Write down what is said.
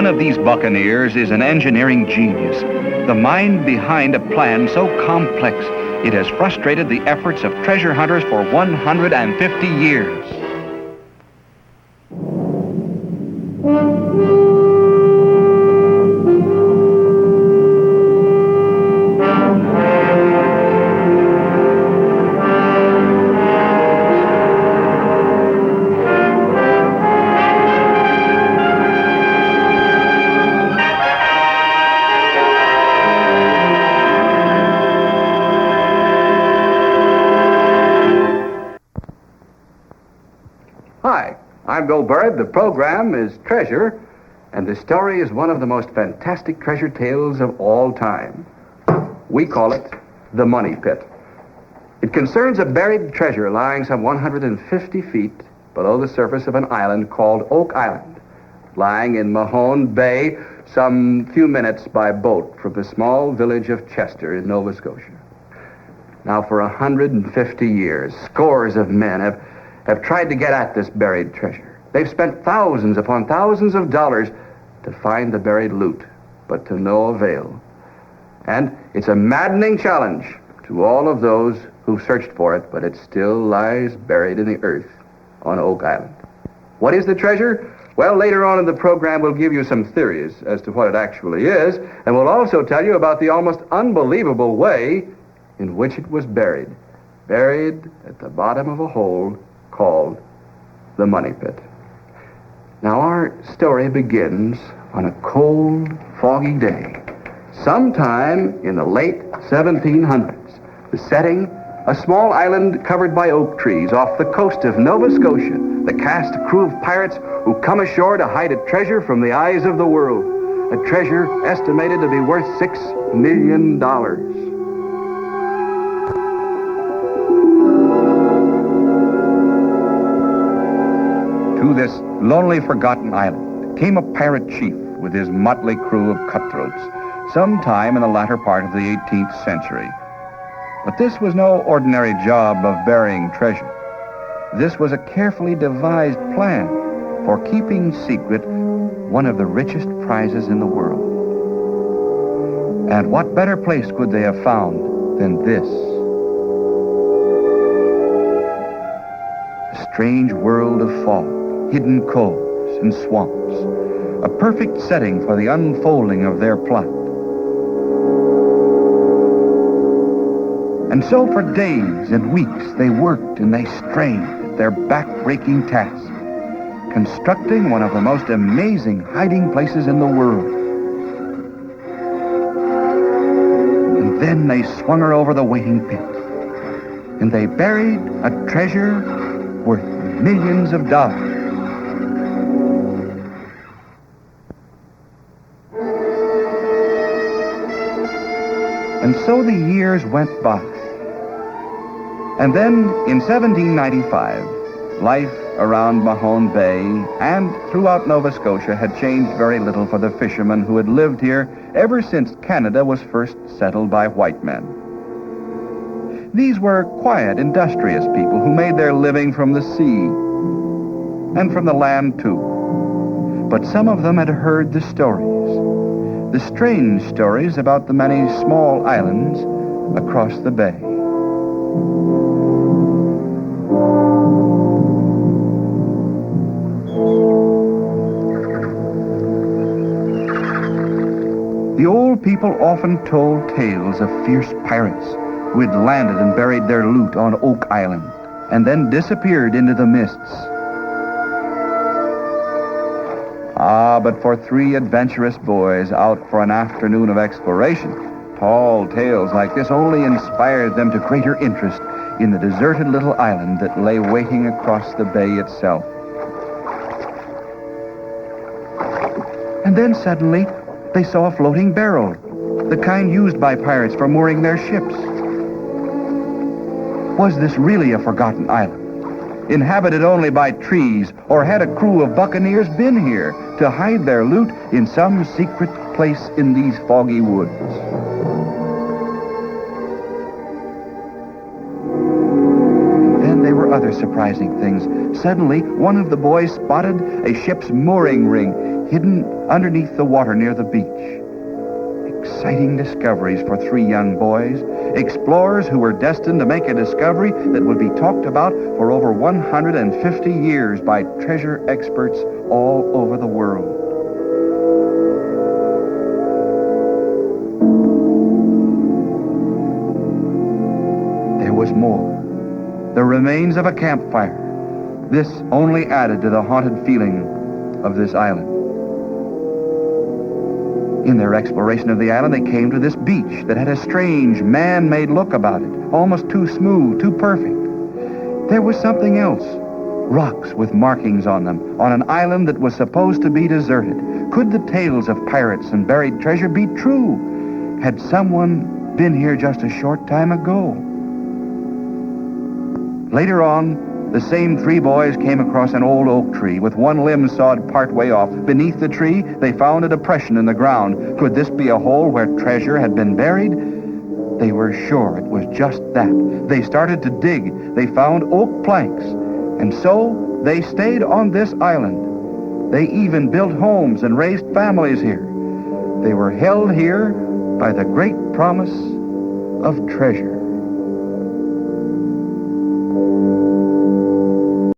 of these buccaneers is an engineering genius, the mind behind a plan so complex it has frustrated the efforts of treasure hunters for 150 years. Hi, I'm Bill Burrud. The program is Treasure, and the story is one of the most fantastic treasure tales of all time. We call it The Money Pit. It concerns a buried treasure lying some 150 feet below the surface of an island called Oak Island, lying in Mahone Bay, some few minutes by boat from the small village of Chester in Nova Scotia. Now, for 150 years, scores of men have tried to get at this buried treasure. They've spent thousands upon thousands of dollars to find the buried loot, but to no avail. And it's a maddening challenge to all of those who've searched for it, but it still lies buried in the earth on Oak Island. What is the treasure? Well, later on in the program, we'll give you some theories as to what it actually is, and we'll also tell you about the almost unbelievable way in which it was buried at the bottom of a hole called the Money Pit. Now, our story begins on a cold, foggy day, sometime in the late 1700s. The setting, a small island covered by oak trees off the coast of Nova Scotia. The cast crew of pirates who come ashore to hide a treasure from the eyes of the world, a treasure estimated to be worth $6 million. To this lonely, forgotten island came a pirate chief with his motley crew of cutthroats sometime in the latter part of the 18th century. But this was no ordinary job of burying treasure. This was a carefully devised plan for keeping secret one of the richest prizes in the world. And what better place could they have found than this? A strange world of fog, hidden coves and swamps, a perfect setting for the unfolding of their plot. And so for days and weeks they worked and they strained at their back-breaking task, constructing one of the most amazing hiding places in the world. And then they swung her over the waiting pit, and they buried a treasure worth millions of dollars. And so the years went by. And then, in 1795, life around Mahone Bay and throughout Nova Scotia had changed very little for the fishermen who had lived here ever since Canada was first settled by white men. These were quiet, industrious people who made their living from the sea and from the land, too. But some of them had heard the stories, the strange stories about the many small islands across the bay. The old people often told tales of fierce pirates who had landed and buried their loot on Oak Island and then disappeared into the mists. Ah, but for three adventurous boys out for an afternoon of exploration, tall tales like this only inspired them to greater interest in the deserted little island that lay waiting across the bay itself. And then suddenly, they saw a floating barrel, the kind used by pirates for mooring their ships. Was this really a forgotten island, inhabited only by trees, or had a crew of buccaneers been here to hide their loot in some secret place in these foggy woods? Then there were other other surprising things. Suddenly, one of the boys spotted a ship's mooring ring hidden underneath the water near the beach. Exciting discoveries for 3 young boys, explorers who were destined to make a discovery that would be talked about for over 150 years by treasure experts all over the world. There was more. The remains of a campfire. This only added to the haunted feeling of this island. In their exploration of the island, they came to this beach that had a strange, man-made look about it, almost too smooth, too perfect. There was something else. Rocks with markings on them, on an island that was supposed to be deserted. Could the tales of pirates and buried treasure be true? Had someone been here just a short time ago? Later on, the same 3 boys came across an old oak tree with one limb sawed part way off. Beneath the tree, they found a depression in the ground. Could this be a hole where treasure had been buried? They were sure it was just that. They started to dig. They found oak planks. And so they stayed on this island. They even built homes and raised families here. They were held here by the great promise of treasure.